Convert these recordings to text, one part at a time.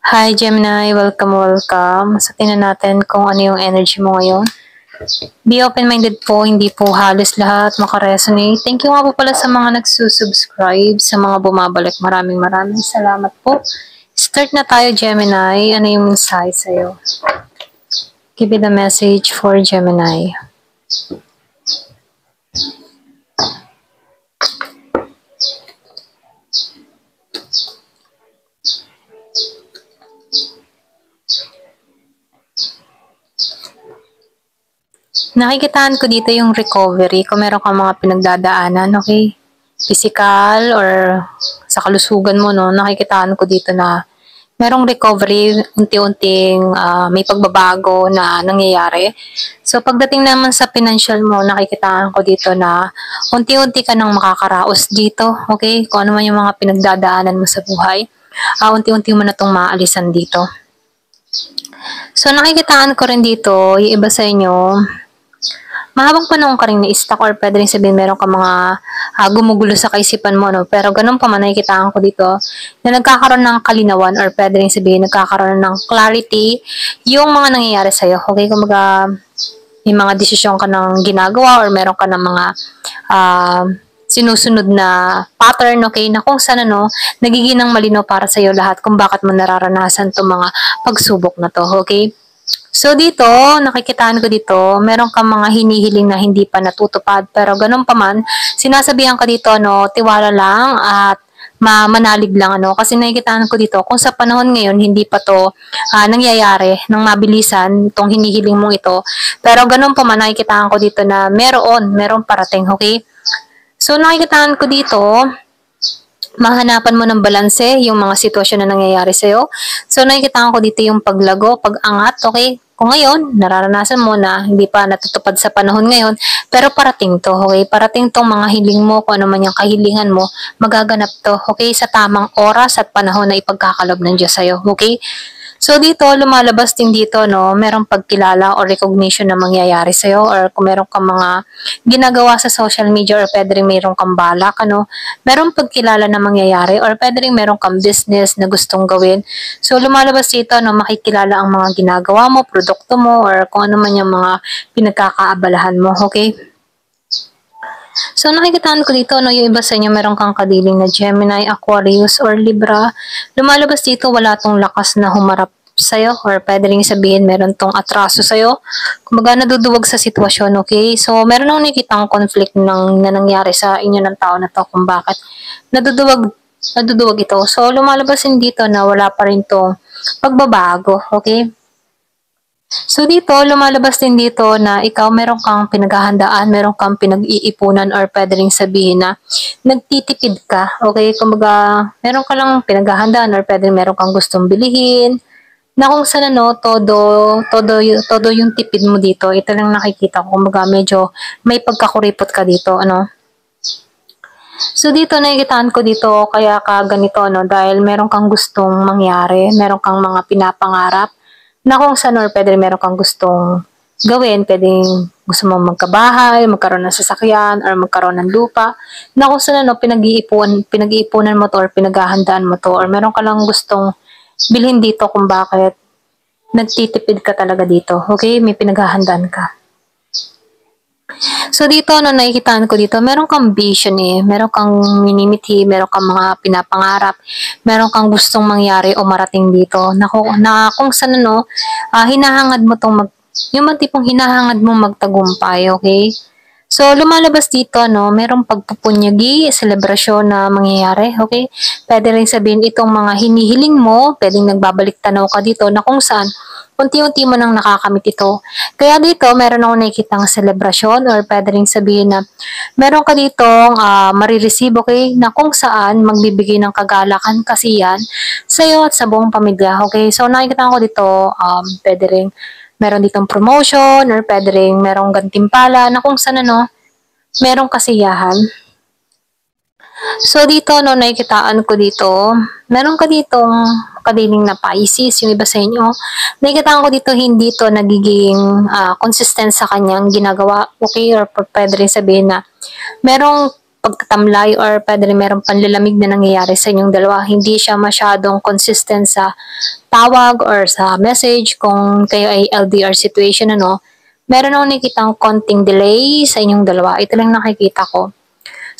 Hi Gemini, welcome. So tingnan natin kung ano yung energy mo ngayon. Be open-minded po, hindi po halos lahat makaresonate. Thank you nga po pala sa mga nagsusubscribe, sa mga bumabalik. Maraming salamat po. Start na tayo Gemini. Ano yung insight sa'yo? Give me the message for Gemini. Nakikitaan ko dito yung recovery kung meron kang mga pinagdadaanan, okay? Physical or sa kalusugan mo, no? Nakikitaan ko dito na merong recovery, unti-unting may pagbabago na nangyayari. So pagdating naman sa financial mo, nakikitaan ko dito na unti-unti ka nang makakaraos dito, okay? Kung ano man yung mga pinagdadaanan mo sa buhay, unti-unti mo na itong maalisan dito. So nakikitaan ko rin dito, yung iba sa inyo, mahabang panahon ka rin na-stuck or pwede rin sabihin meron ka mga gumugulo sa kaisipan mo, no? Pero ganun pa man, nakikitaan ko dito na nagkakaroon ng kalinawan or pwede rin sabihin nagkakaroon ng clarity yung mga nangyayari sa'yo. Okay, kumbaga may mga desisyon ka ng ginagawa or meron ka ng mga sinusunod na pattern, okay, na kung saan nagiging ng malinaw para sa'yo lahat kung bakit mo nararanasan itong mga pagsubok na to, okay? So dito, nakikitaan ko dito, meron kang mga hinihiling na hindi pa natutupad, pero ganun pa man, sinasabihan ka dito, tiwala lang at manalig lang, kasi nakikitaan ko dito, kung sa panahon ngayon, hindi pa to nangyayari ng mabilisan, itong hinihiling mong ito, pero ganun pa man, nakikitaan ko dito na meron parating, okay? So nakikitaan ko dito, mahanapan mo ng balanse yung mga sitwasyon na nangyayari sa'yo. So, nakikita ko dito yung paglago, pag-angat, okay? Kung ngayon, nararanasan mo na hindi pa natutupad sa panahon ngayon, pero parating to, okay? Parating tong mga hiling mo, kung ano man yung kahilingan mo, magaganap to, okay? Sa tamang oras at panahon na ipagkakalob ng Diyos sa'yo, okay? So dito, lumalabas din dito, merong pagkilala or recognition na mangyayari sa'yo or kung meron kang mga ginagawa sa social media or pwede rin meron kang balak, merong pagkilala na mangyayari or pwede rin meron kang business na gustong gawin. So lumalabas dito, makikilala ang mga ginagawa mo, produkto mo, or kung ano man yung mga pinagkakaabalahan mo, okay? So nakikitaan ko dito, yung iba sa inyo meron kang kadiling na Gemini, Aquarius, or Libra. Lumalabas dito, wala tong lakas na humarap sa'yo or pwede rin sabihin meron tong atraso sa'yo. Kumbaga naduduwag sa sitwasyon, okay? So meron akong nakikitang conflict na nangyari sa inyo ng tao na to kung bakit naduduwag ito. So lumalabas din dito na wala pa rin tong pagbabago, okay? So dito, lumalabas din dito na ikaw meron kang pinaghahandaan, meron kang pinag-iipunan or pwede rin sabihin na nagtitipid ka, okay? Kumbaga, meron ka lang pinaghahandaan or pwede meron kang gustong bilihin, na kung saan todo yung tipid mo dito. Ito lang nakikita ko, kumbaga medyo may pagkakuripot ka dito, So dito nakikitaan ko dito kaya ka ganito dahil meron kang gustong mangyari, meron kang mga pinapangarap na kung saan or pwede meron kang gustong gawin, pwedeng gusto mong magkabahay, magkaroon ng sasakyan, or magkaroon ng lupa, na kung saan pinag-iipunan mo to or pinaghahandaan mo to, or meron ka lang gustong bilhin dito kung bakit nagtitipid ka talaga dito. Okay? May pinaghahandaan ka. So dito, nakikitaan ko dito, meron kang vision meron kang minimithi, meron kang mga pinapangarap, meron kang gustong mangyari o marating dito, na kung saan hinahangad mo yung tipong hinahangad mo magtagumpay, okay? So, lumalabas dito, merong pagpupunyagi, selebrasyon na mangyayari, okay? Pwede rin sabihin itong mga hinihiling mo, pwedeng nagbabalik tanaw ka dito na kung saan unti-unti mo nang nakakamit ito. Kaya dito, meron ako nakikitang selebrasyon or pwede rin sabihin na meron ka ditong marireceive, okay, na kung saan magbibigay ng kagalakan, kasiyan sa'yo at sa buong pamilya, okay? So, nakikita ko dito, pwede rin meron ditong promotion or pwede rin merong gantimpala na kung saan merong kasiyahan. So dito, nakikitaan ko dito, meron ka ditong kadiling na Pisces, yung iba sa inyo. Nakikitaan ko dito, hindi to nagiging consistent sa kanyang ginagawa, okay? Or pwede rin sabihin na merong pagtatamlay or pwede rin merong panlalamig na nangyayari sa inyong dalawa. Hindi siya masyadong consistent sa tawag or sa message, kung kayo ay LDR situation, ano, meron akong nakikitang konting delay sa inyong dalawa. Ito lang nakikita ko.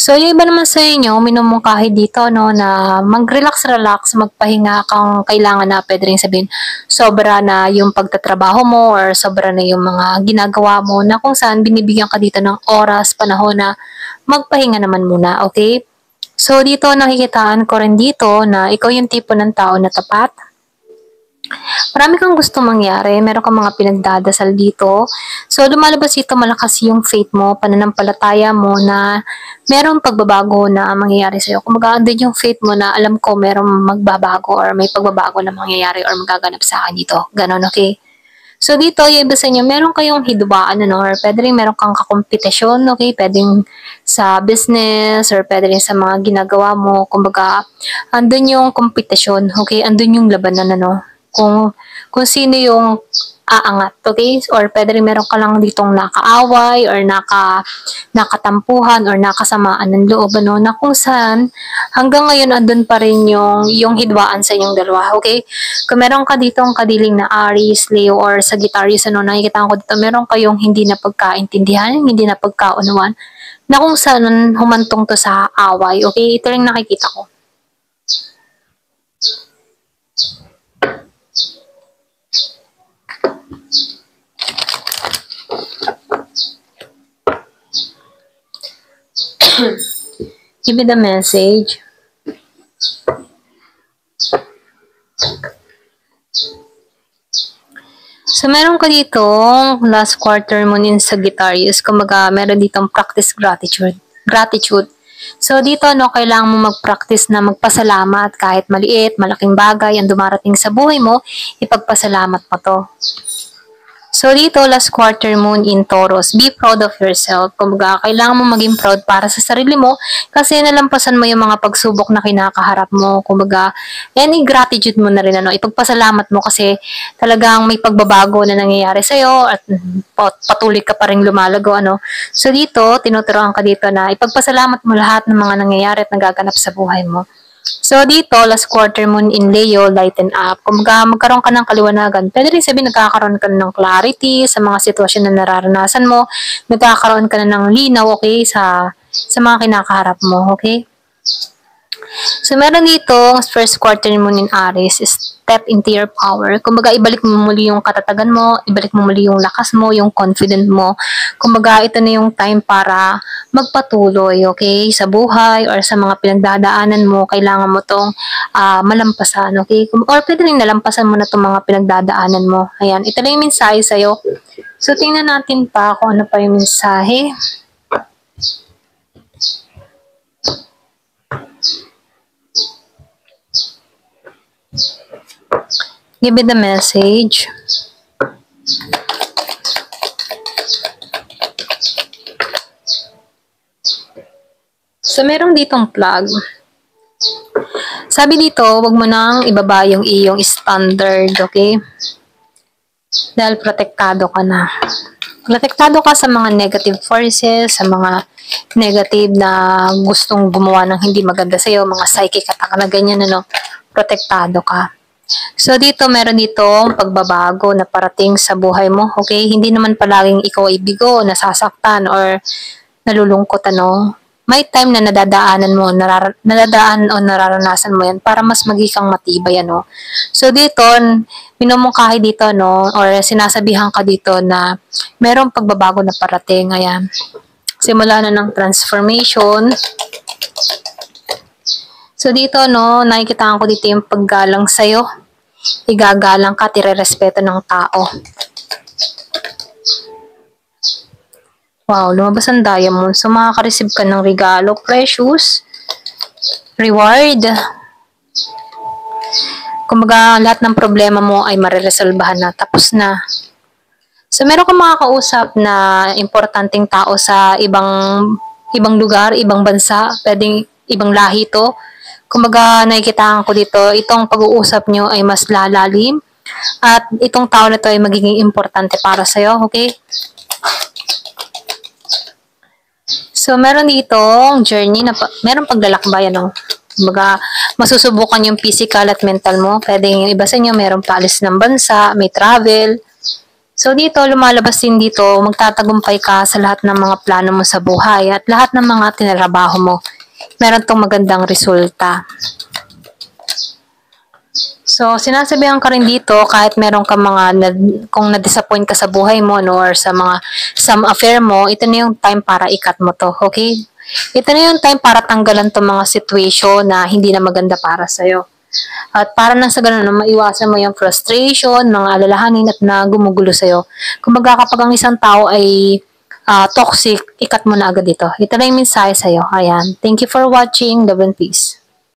So, yung iba naman sa inyo, minumungkahi dito, no, na mag-relax-relax, magpahinga kung kailangan na, pwede rin sabihin, sobra na yung pagtatrabaho mo or sobra na yung mga ginagawa mo na kung saan binibigyan ka dito ng oras, panahon na magpahinga naman muna, okay? So, dito nakikitaan ko rin dito na ikaw yung tipo ng tao na tapat. Marami kang gusto mangyari, meron kang mga pinagdadasal dito. So, lumalabas dito malakas yung faith mo, pananampalataya mo na merong pagbabago na mangyayari sa'yo. Kung andun yung faith mo na alam ko merong magbabago or may pagbabago na mangyayari or magaganap sa akin dito. Ganon, okay? So, dito, yung iba sa inyo, meron kayong hidwaan, ano, or pwede rin meron kang kakompetisyon, okay? Pwedeng sa business or pwede rin sa mga ginagawa mo. Kumbaga, andun yung kompetisyon, okay? Andun yung labanan, ano? Kung sino yung aangat, okay? Or pwede rin meron ka lang ditong nakaaway or nakatampuhan or nakasamaan ng loob, ano, na kung saan hanggang ngayon andun pa rin yung hidwaan sa inyong dalawa, okay? Kung meron ka ditong kadiling na Aries, Leo, or Sagittarius, ano, nakikita ko dito, meron kayong hindi na pagkaintindihan, hindi na pagkaunawan, na kung saan humantong to sa away, okay? Ito rin nakikita ko. Give me the message. So, meron ka dito last quarter moon in Sagittarius. Kumbaga, meron ditong practice gratitude. So, dito, no, kailangan mo mag-practice na magpasalamat kahit maliit, malaking bagay ang dumarating sa buhay mo, ipagpasalamat mo to. So, dito, last quarter moon in Taurus, be proud of yourself. Kumbaga, kailangan mo maging proud para sa sarili mo kasi nalampasan mo yung mga pagsubok na kinakaharap mo. Kumbaga, yan, i-gratitude mo na rin, ano, ipagpasalamat mo kasi talagang may pagbabago na nangyayari sa'yo at patuloy ka pa rin lumalago, ano. So, dito, tinuturuan ka dito na ipagpasalamat mo lahat ng mga nangyayari at nagaganap sa buhay mo. So, dito, last quarter moon in Leo, lighten up. Kung magkaroon ka ng kaliwanagan, pwede rin sabihin nagkakaroon ka ng clarity sa mga sitwasyon na nararanasan mo, nagkakaroon ka na ng linaw, okay, sa mga kinakaharap mo, okay? So, meron dito, first quarter moon in Aries, step into your power. Kumbaga, ibalik mo muli yung katatagan mo, ibalik mo muli yung lakas mo, yung confident mo. Kumbaga, ito na yung time para magpatuloy, okay? Sa buhay or sa mga pinagdadaanan mo, kailangan mo tong malampasan, okay? Or pwede rin nalampasan mo na itong mga pinagdadaanan mo. Ayan, ito na yung mensahe sa'yo. So, tingnan natin pa kung ano pa yung mensahe. Give me the message. So, merong ditong plug. Sabi dito, wag mo nang ibaba yung iyong standard, okay? Dahil protektado ka na. Protektado ka sa mga negative forces, sa mga negative na gustong gumawa ng hindi maganda sa'yo, mga psychic attack na ganyan, ano, protektado ka. So, dito, meron ditong pagbabago na parating sa buhay mo, okay? Hindi naman palaging ikaw ay bigo, nasasaktan, or nalulungkot, ano? May time na nadadaanan mo, nararanasan mo yan para mas maging kang matibay, ano? So, dito, minumungkahi dito, no? Or sinasabihan ka dito na merong pagbabago na parating, ayan. Simula na ng transformation. So, dito, no, nakikita ko dito yung paggalang sa'yo. Igagalang ka, tire-respeto ng tao. Wow, lumabas ang diamond. So, makaka-receive ka ng regalo, precious, reward. Kumbaga, lahat ng problema mo ay mariresolbahan na. Tapos na. So, meron kang makakausap na importanteng tao sa ibang lugar, ibang bansa, pwedeng ibang lahi to. Kumbaga, nakikitaan ko dito, itong pag-uusap nyo ay mas lalalim at itong tao na to ay magiging importante para sa'yo, okay? So, meron dito journey na meron paglalakbay, ano? Kumbaga, masusubukan yung physical at mental mo. Pwedeng yung iba sa inyo, mayroong paalis ng bansa, may travel. So dito, lumalabas din dito, magtatagumpay ka sa lahat ng mga plano mo sa buhay at lahat ng mga tinrabaho mo. Meron tong magandang resulta. So, sinasabihan ka rin dito kahit meron ka kung na-disappoint ka sa buhay mo, no, or sa some affair mo, ito na yung time para ikat mo to, okay? Ito na yung time para tanggalan tong mga situation na hindi na maganda para sa'yo. At para nang sa ganun, maiwasan mo yung frustration, mga alalahanin at na gumugulo sa'yo. Kumbaga kapag ang isang tao ay toxic, ikat mo na agad dito. Ito na yung mensahe sa'yo. Ayan. Thank you for watching. Love and peace.